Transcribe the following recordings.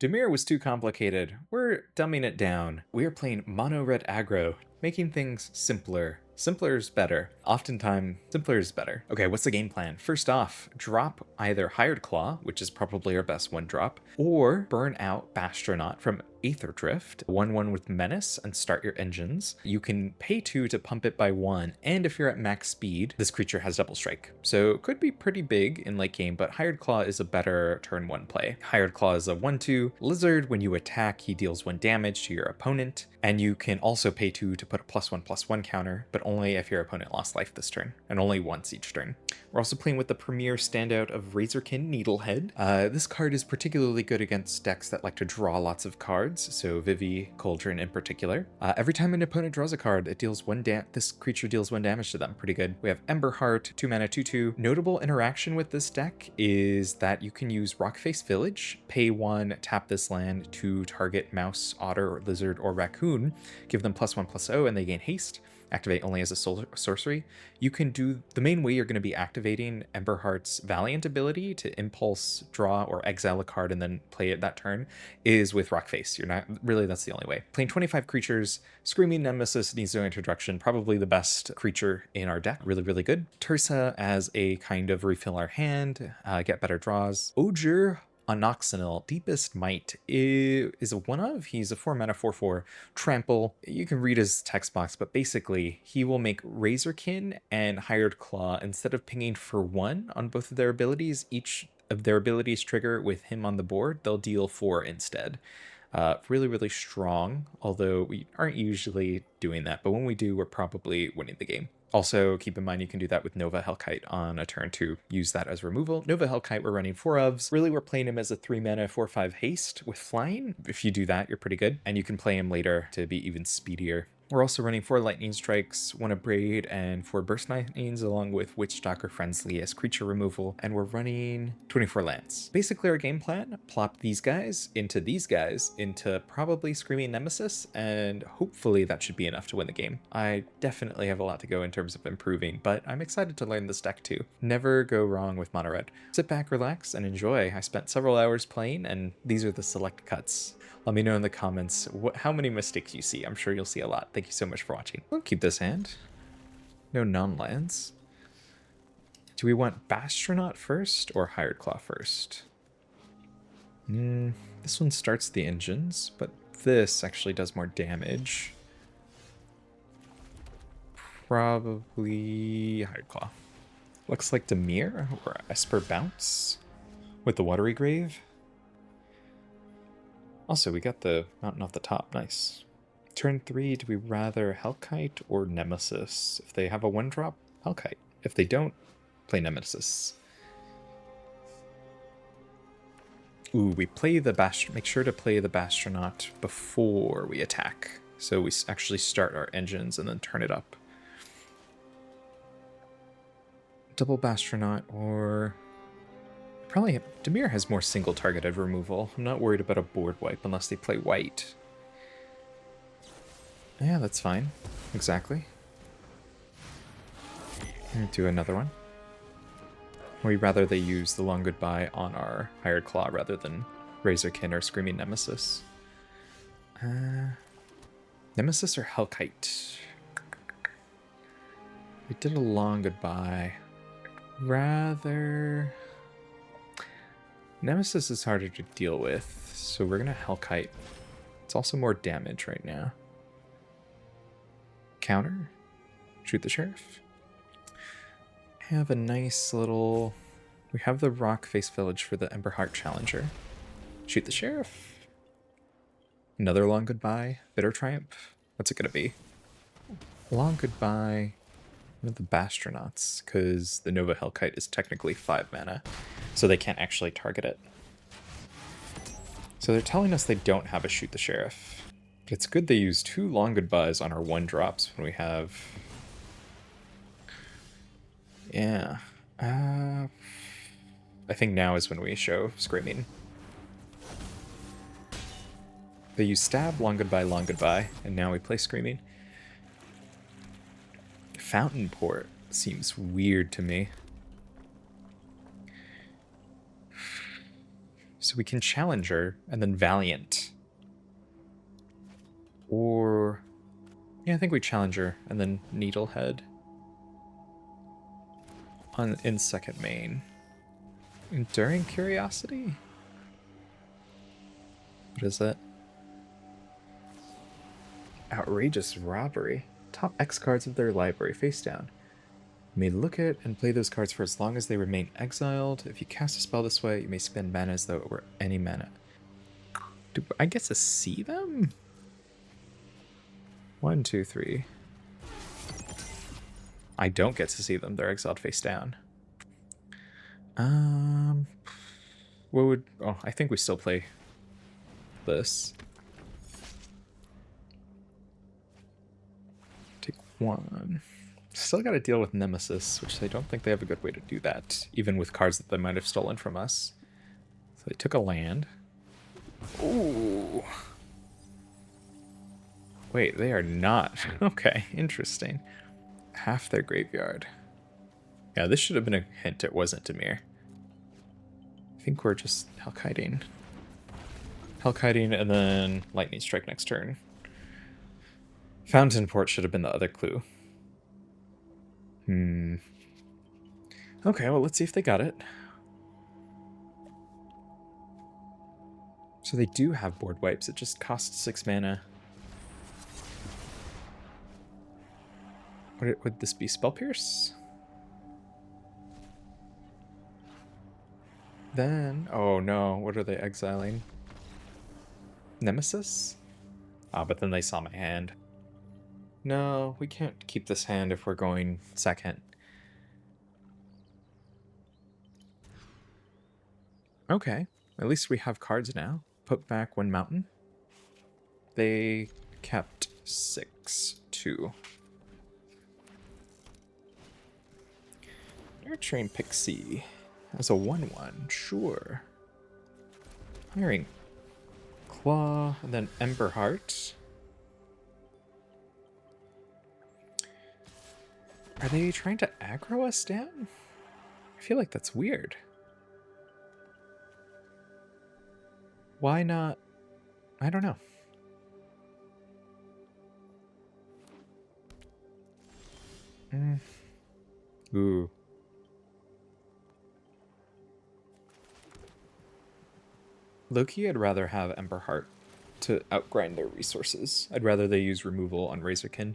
Demir was too complicated. We're dumbing it down. We are playing mono red aggro, making things simpler. Simpler is better. Oftentimes, simpler is better. Okay, what's the game plan? First off, drop either Hired Claw, which is probably our best one drop, or burn out Bastronaut from Aether Drift, 1-1 with Menace, and start your engines. You can pay 2 to pump it by 1, and if you're at max speed, this creature has double strike. So it could be pretty big in late game, but Hired Claw is a better turn 1 play. Hired Claw is a 1-2 lizard. When you attack, he deals 1 damage to your opponent, and you can also pay 2 to put a +1/+1 counter, but only if your opponent lost life this turn, and only once each turn. We're also playing with the premier standout of Razorkin Needlehead. This card is particularly good against decks that like to draw lots of cards, so Vivi, Cauldron in particular. Every time an opponent draws a card, it deals this creature deals 1 damage to them. Pretty good. We have Emberheart, 2 mana, 2/2. Notable interaction with this deck is that you can use Rockface Village, pay 1, tap this land to target mouse, otter, lizard, or raccoon, give them +1/+0, and they gain haste. Activate only as a sorcery. You can do the main way you're going to be activating Emberheart's Valiant ability to impulse, draw, or exile a card and then play it that turn is with Rockface. You're not really, that's the only way. Playing 25 creatures, Screaming Nemesis needs no introduction. Probably the best creature in our deck. Really, really good. Tersa as a kind of refill our hand, get better draws. Ogier Anoxinil, Deepest Might is a one of. He's a 4 mana 4/4 trample. You can read his text box, but basically he will make Razorkin and Hired Claw, instead of pinging for 1 on both of their abilities, each of their abilities trigger with him on the board, they'll deal 4 instead. Really, really strong, although we aren't usually doing that, but when we do, we're probably winning the game. Also, keep in mind you can do that with Nova Hellkite on a turn to use that as removal. Nova Hellkite, we're running 4 ofs. Really, we're playing him as a 3 mana 4/5 haste with flying. If you do that, you're pretty good. And you can play him later to be even speedier. We're also running 4 Lightning Strikes, 1 Abrade, and 4 Burst Lightnings, along with Witchstalker Friendly as creature removal, and we're running 24 lands. Basically, our game plan, plop these guys, into probably Screaming Nemesis, and hopefully that should be enough to win the game. I definitely have a lot to go in terms of improving, but I'm excited to learn this deck too. Never go wrong with mono red. Sit back, relax, and enjoy. I spent several hours playing, and these are the select cuts. Let me know in the comments how many mistakes you see. I'm sure you'll see a lot. Thank you so much for watching. We'll keep this hand. No non-lands. Do we want Bastronaut first or Hired Claw first? This one starts the engines, but this actually does more damage. Probably Hired Claw. Looks like Demir or Esper Bounce with the Watery Grave. Also, we got the mountain off the top. Nice. Turn 3, do we rather Hellkite or Nemesis? If they have a 1-drop, Hellkite. If they don't, play Nemesis. Ooh, we play the make sure to play the Bastronaut before we attack. So we actually start our engines and then turn it up. Double Bastronaut or... Probably Demir has more single targeted removal. I'm not worried about a board wipe unless they play white. Yeah, that's fine. Exactly. Do another one. Or rather they use the Long Goodbye on our Hired Claw rather than Razorkin or Screaming Nemesis. Nemesis or Hellkite? We did a Long Goodbye. Rather... Nemesis is harder to deal with, so we're gonna Hellkite. It's also more damage right now. Counter? Shoot the Sheriff? Have a nice little... We have the Rockface Village for the Emberheart Challenger. Shoot the Sheriff. Another Long Goodbye. Bitter Triumph. What's it gonna be? Long Goodbye. One of the Bastronauts, because the Nova Hellkite is technically 5 mana, so they can't actually target it. So they're telling us they don't have a Shoot the Sheriff. But it's good they use 2 Long Goodbyes on our 1-drops when we have... Yeah. I think now is when we show Screaming. They use Stab, Long Goodbye, and now we play Screaming. Fountain Port seems weird to me. So we can Challenger and then Valiant. Or... yeah, I think we Challenger and then Needlehead. In second main. Enduring Curiosity? What is that? Outrageous Robbery. Top X cards of their library face down. You may look at and play those cards for as long as they remain exiled. If you cast a spell this way, you may spend mana as though it were any mana. Do I get to see them? 1, 2, 3. I don't get to see them. They're exiled face down. What would... oh, I think we still play this. Take 1. Still got to deal with Nemesis, which I don't think they have a good way to do that, even with cards that they might have stolen from us. So they took a land. Ooh. Wait, they are not. Okay, interesting. Half their graveyard. Yeah, this should have been a hint it wasn't Dimir. I think we're just Hellkiting. Hellkiting and then Lightning Strike next turn. Fountain Port should have been the other clue. Okay, well, let's see if they got it. So they do have board wipes. It just costs 6 mana. Would this be Spell Pierce? Then... oh no, what are they exiling? Nemesis? Ah, but then they saw my hand. No, we can't keep this hand if we're going second. Okay, at least we have cards now. Put back 1 mountain. They kept 6, 2. Nurturing Pixie as a 1/1, sure. Hiring Claw, and then Ember Heart. Are they trying to aggro us down? I feel like that's weird. Why not? I don't know. Ooh. Loki, I'd rather have Ember Heart to outgrind their resources. I'd rather they use removal on Razorkin.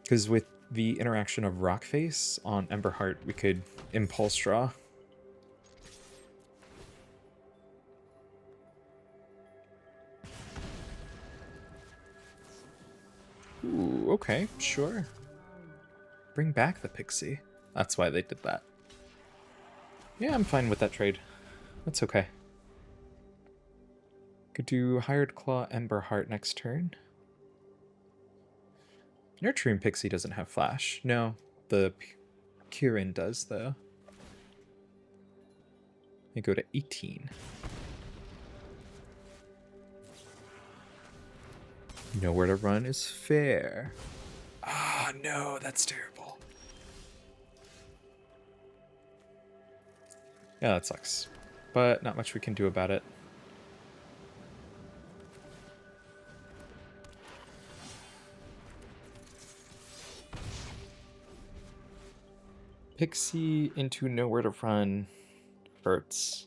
Because with the interaction of Rockface on Ember Heart, we could Impulse Draw. Ooh, okay, sure. Bring back the Pixie. That's why they did that. Yeah, I'm fine with that trade. That's okay. Could do Hired Claw, Ember Heart next turn. Nurturing Pixie doesn't have Flash. No, the Kirin does, though. They go to 18. Nowhere to run is fair. Ah, no, that's terrible. Yeah, that sucks. But not much we can do about it. Pixie into Nowhere to Run hurts.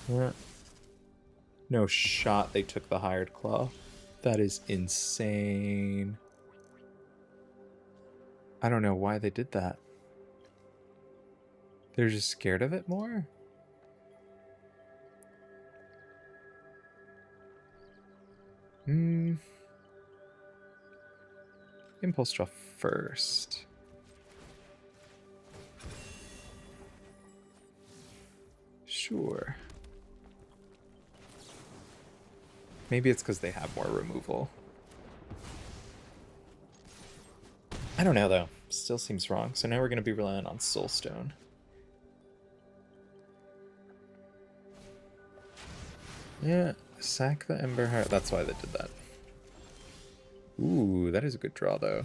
Yeah. No shot they took the Hired Claw. That is insane. I don't know why they did that. They're just scared of it more? Impulse Draw first. Sure. Maybe it's because they have more removal. I don't know, though. Still seems wrong. So now we're going to be relying on Soulstone. Yeah, sack the Ember Heart. That's why they did that. Ooh, that is a good draw, though.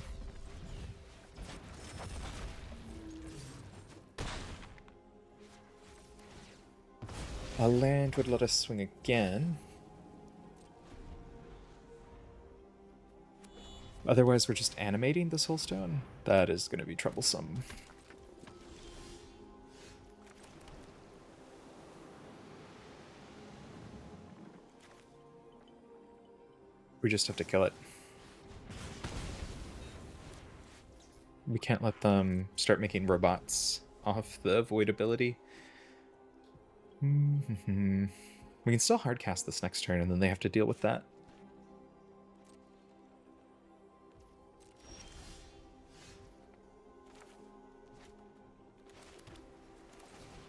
A land would let us swing again. Otherwise, we're just animating the Soulstone. That is going to be troublesome. We just have to kill it. We can't let them start making robots off the void ability. We can still hardcast this next turn, and then they have to deal with that.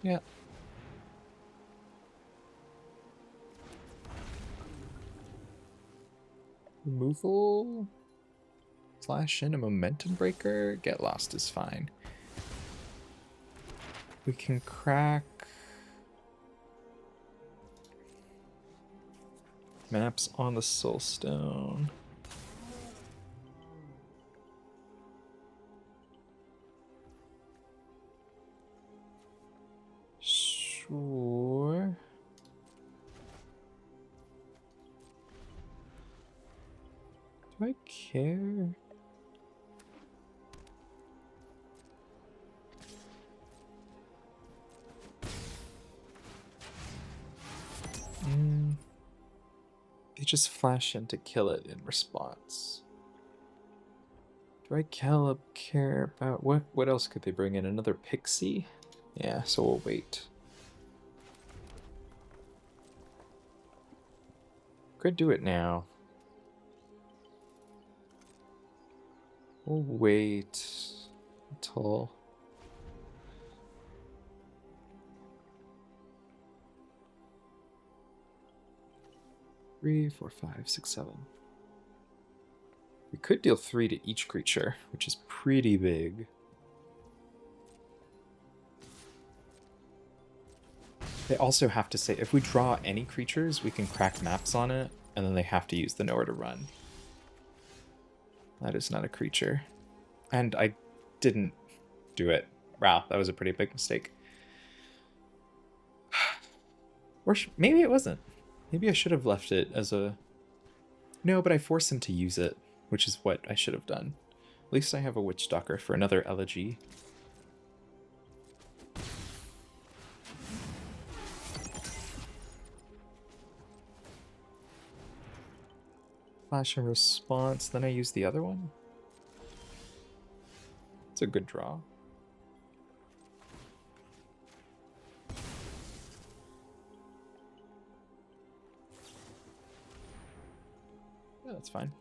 Yeah. Removal. Flash in a momentum breaker. Get lost is fine. We can crack maps on the Soulstone. Sure. Do I care? They just flash in to kill it in response. Do I care about what else could they bring in? Another pixie? Yeah, so we'll wait. Could do it now. We'll wait until... Three, four, five, six, seven. We could deal 3 to each creature, which is pretty big. They also have to say, if we draw any creatures, we can crack maps on it, and then they have to use the Nowhere to Run. That is not a creature. And I didn't do it. Wow, that was a pretty big mistake. Or maybe it wasn't. Maybe I should have left it as a... No, but I forced him to use it, which is what I should have done. At least I have a Witch Stalker for another elegy. Flash and response, then I use the other one. It's a good draw. Yeah, that's fine.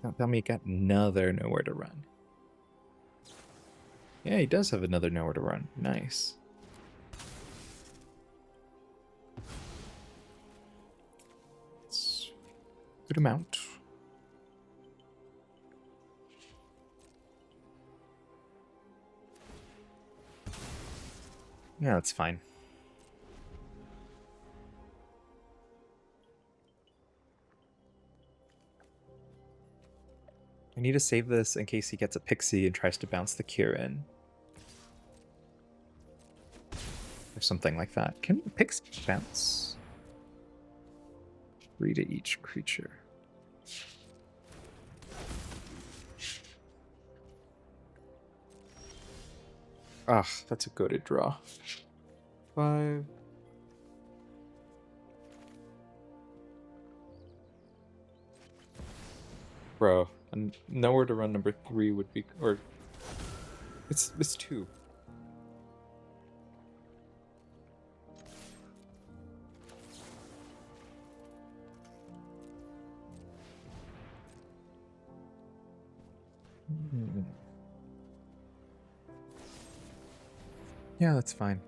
Now tell me he got another Nowhere to Run. Yeah, he does have another Nowhere to Run. Nice. It's good amount. Yeah, that's fine. I need to save this in case he gets a pixie and tries to bounce the cure in. Or something like that. Can pixie bounce? 3 to each creature. Ah, that's a goated draw. 5. Bro, and Nowhere to Run number 3 would be, or it's 2. Yeah, that's fine.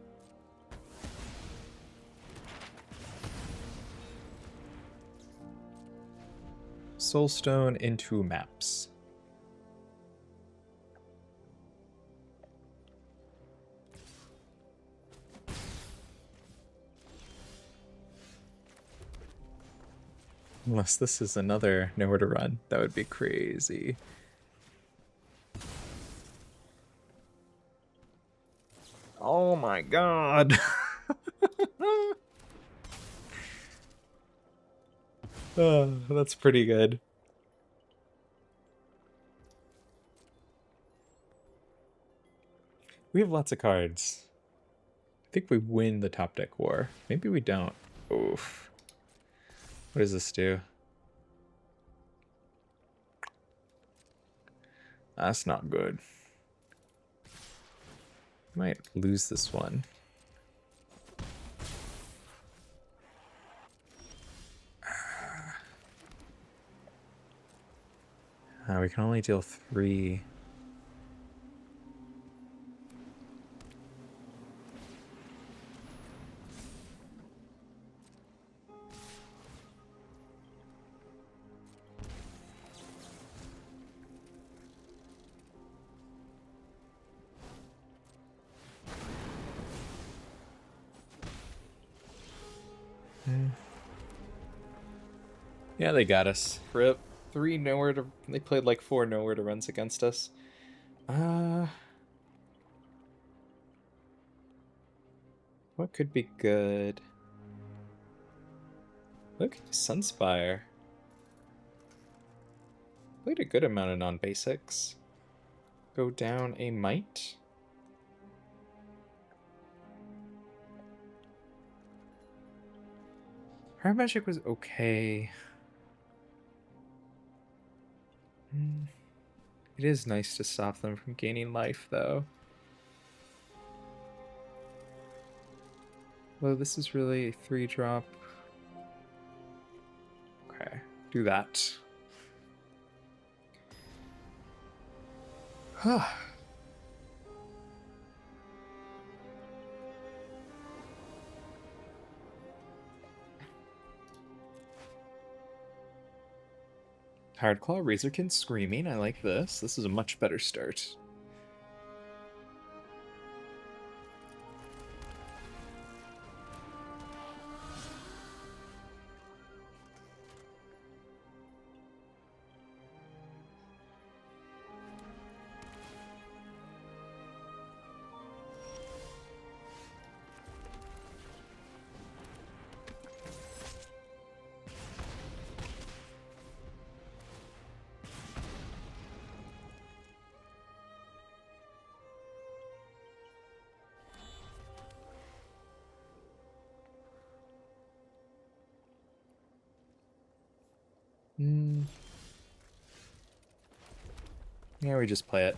Soulstone into maps. Unless this is another nowhere to run. That would be crazy. Oh my god. Oh, that's pretty good. We have lots of cards. I think we win the top deck war. Maybe we don't. Oof. What does this do? That's not good. Might lose this one. We can only deal 3. Yeah, they got us. Rip. 3 nowhere to... They played like 4 nowhere to runs against us. What could be good? Look, Sunspire. Played a good amount of non-basics. Go down a Might. Her magic was okay. It is nice to stop them from gaining life, though. Well, this is really a 3-drop. Okay, do that. Hardclaw, Razorkin, Screaming. I like this. This is a much better start. Yeah, we just play it.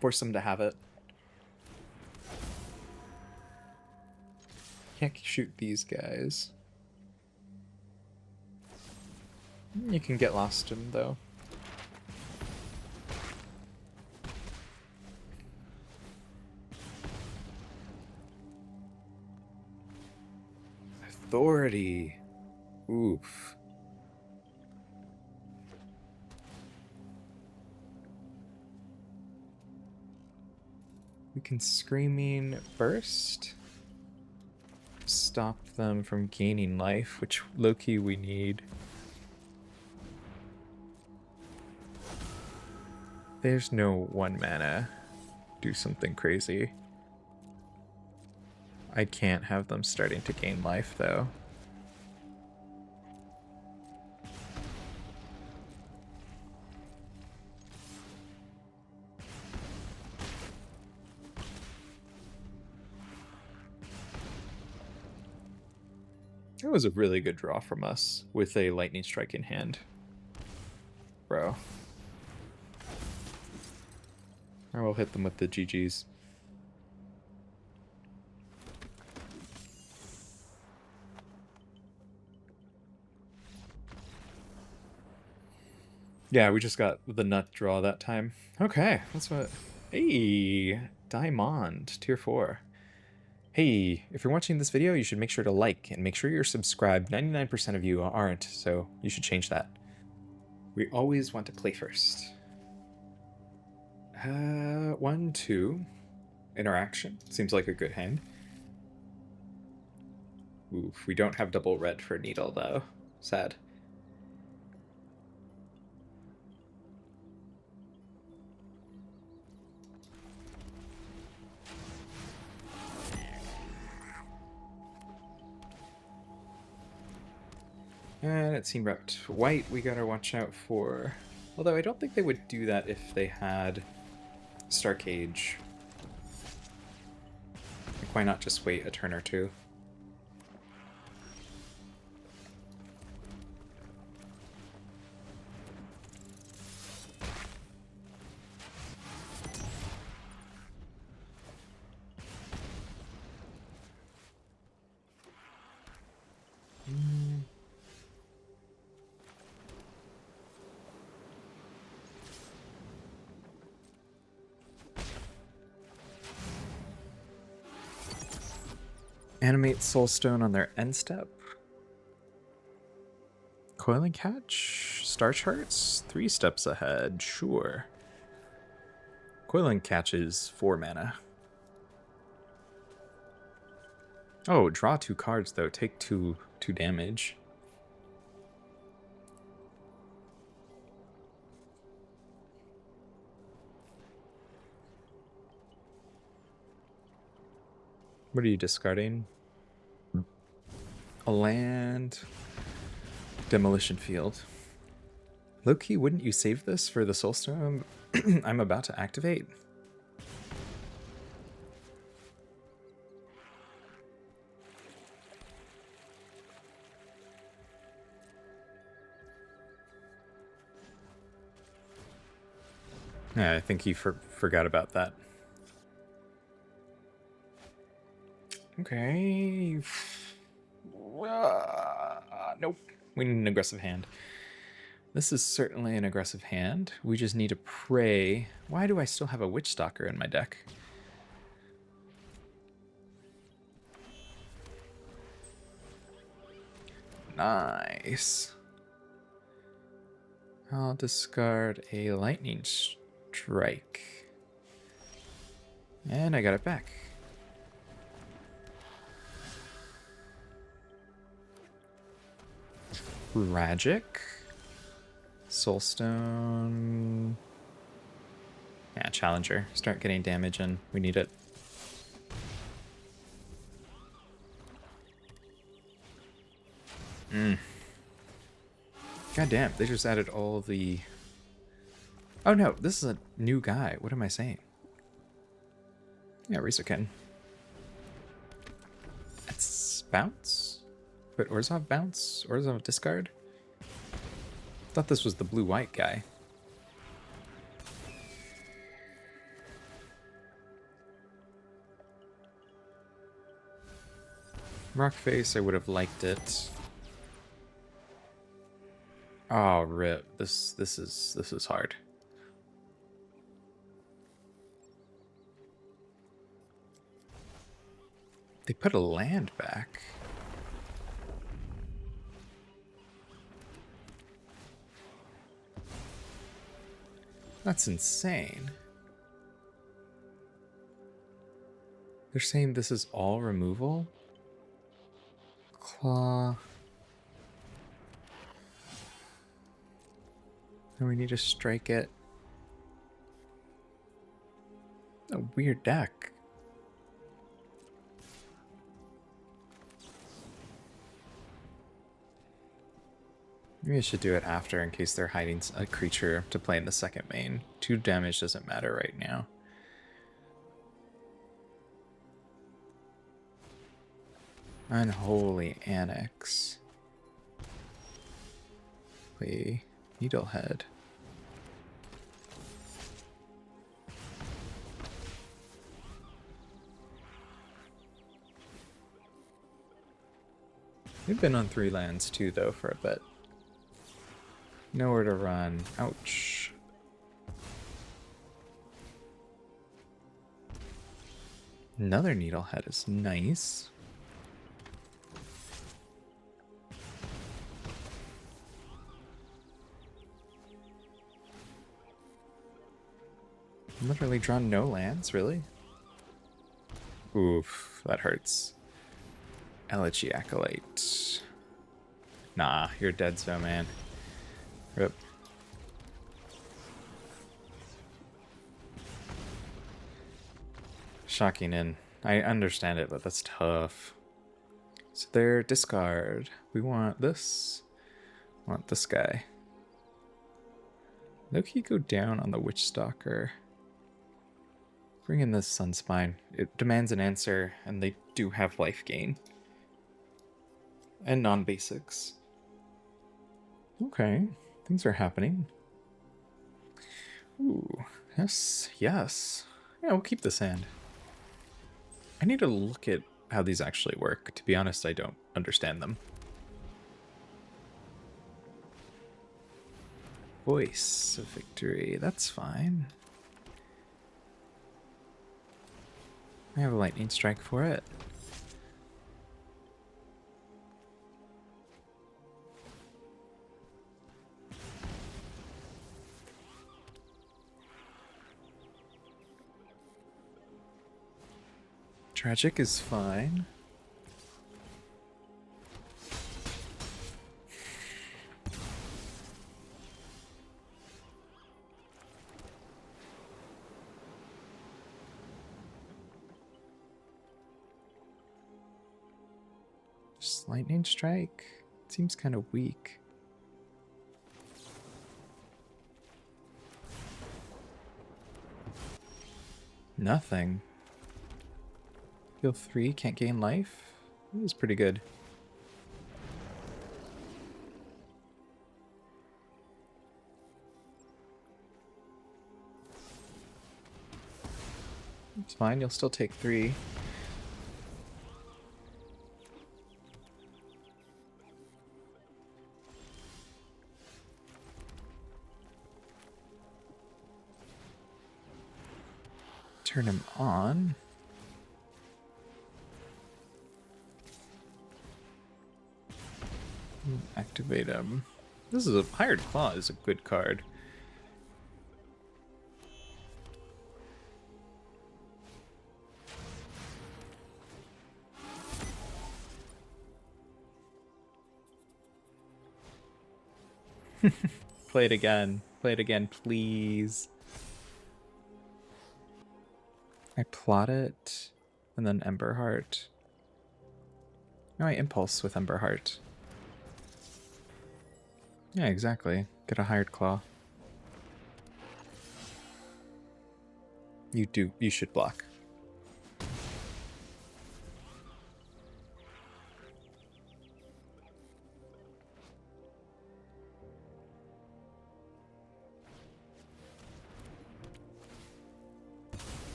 Force them to have it. Can't shoot these guys. You can get lost in, though. Authority. Oof. We can Screaming Burst. Stop them from gaining life, which low-key we need. There's no 1 mana. Do something crazy. I can't have them starting to gain life, though. That was a really good draw from us with a Lightning Strike in hand. Bro. Or we'll hit them with the GGs. Yeah, we just got the nut draw that time. Okay, that's what... Hey, Diamond, tier 4. Hey, if you're watching this video, you should make sure to like and make sure you're subscribed. 99% of you aren't, so you should change that. We always want to play first. 1, 2. Interaction. Seems like a good hand. Oof, we don't have double red for Needle, though. Sad. And it seemed wrapped white. We gotta watch out for... Although I don't think they would do that if they had Star Cage. Like, why not just wait a turn or two? Animate Soulstone on their end step. Coiling Catch? Star Charts? 3 steps ahead, sure. Coiling Catch is 4 mana. Oh, draw 2 cards though, take 2 damage. What are you discarding? A land. Demolition Field. Low-key, wouldn't you save this for the Soulstone I'm about to activate? Yeah, I think he forgot about that. Okay. Nope. We need an aggressive hand. This is certainly an aggressive hand. We just need to pray. Why do I still have a Witch Stalker in my deck? Nice. I'll discard a Lightning Strike. And I got it back. Tragic. Soulstone. Yeah, Challenger. Start getting damage in. We need it. God damn, they just added all the... Oh no, this is a new guy. What am I saying? Yeah, Rizukin. That's bounce? But Orzhov bounce? Orzhov discard? Thought this was the blue-white guy. Rockface, I would have liked it. Oh, rip. This is hard. They put a land back. That's insane. They're saying this is all removal? Claw. And we need to strike it. A weird deck. Maybe I should do it after in case they're hiding a creature to play in the second main. 2 damage doesn't matter right now. Unholy Annex. Play Needlehead. We've been on 3 lands too, though, for a bit. Nowhere to run. Ouch. Another Needlehead is nice. Literally drawn no lands, really? Oof, that hurts. Elegy Acolyte. Nah, you're dead, so man. Rip. Shocking in. I understand it, but that's tough. So they're discard. We want this. Want this guy. Loki go down on the Witch Stalker. Bring in this Sunspine. It demands an answer, and they do have life gain. And non-basics. Okay, things are happening. Ooh, yes, yes. Yeah, we'll keep this hand. I need to look at how these actually work. To be honest, I don't understand them. Voice of Victory, that's fine. I have a lightning strike for it. Tragic is fine. Just lightning strike. Seems kind of weak. Nothing. Heal 3, can't gain life. That was pretty good. It's fine, you'll still take 3. Turn him on. Activate him. This is a Hired Claw is a good card. Play it again. Play it again, please. I plot it, and then Emberheart. No, I impulse with Emberheart. Yeah, exactly. Get a Hired Claw. You should block.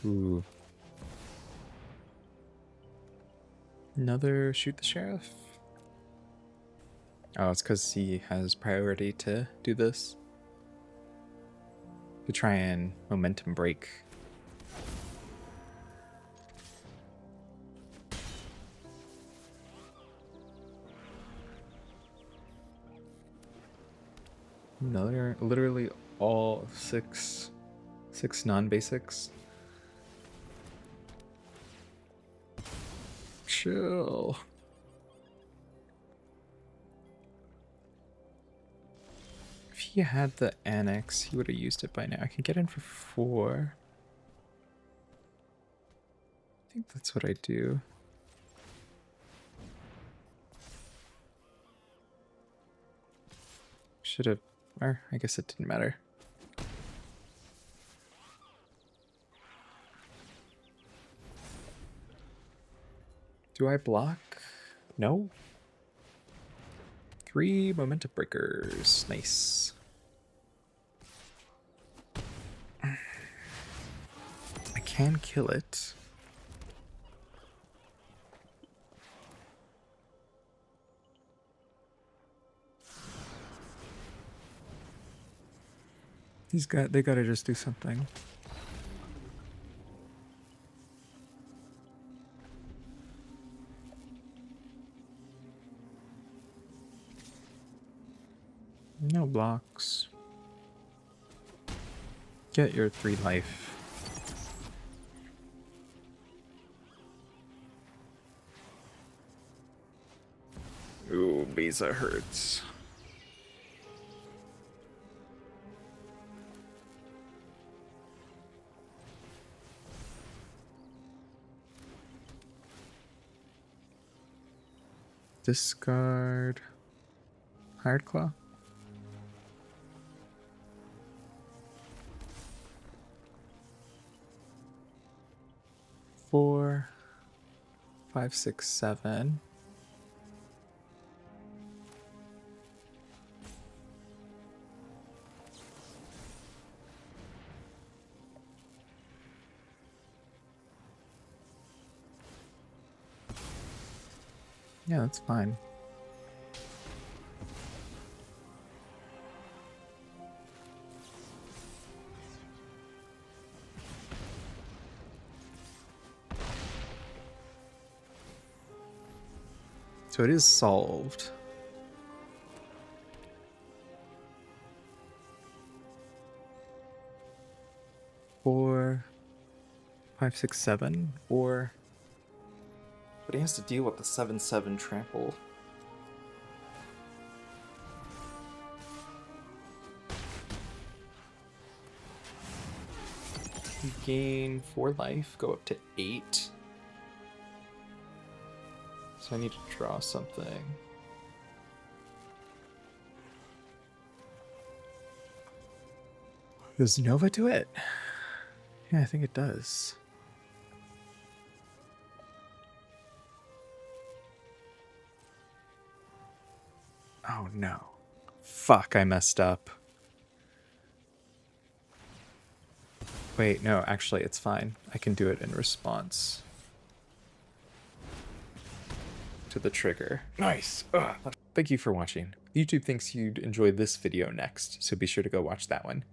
Ooh. Another Shoot the Sheriff. Oh, it's because he has priority to do this. To try and momentum break. Another, literally all six non-basics. Chill. If he had the Annex, he would have used it by now. I can get in for 4. I think that's what I do. Should have, or I guess it didn't matter. Do I block? No. 3 momentum breakers. Nice. I can kill it. They gotta just do something. No blocks. Get your 3 life. Ooh, Visa hurts. Discard Hired Claw. Four, 5, 6, 7. Yeah, that's fine. So it is solved. Four, 5, 6, 7, or... But he has to deal with the 7/7 trample. You gain 4 life, go up to 8. So I need to draw something. Does Nova do it? Yeah, I think it does. Oh no. Fuck, I messed up. Wait, no, actually it's fine. I can do it in response to the trigger. Nice. Ugh. Thank you for watching. YouTube thinks you'd enjoy this video next, so be sure to go watch that one.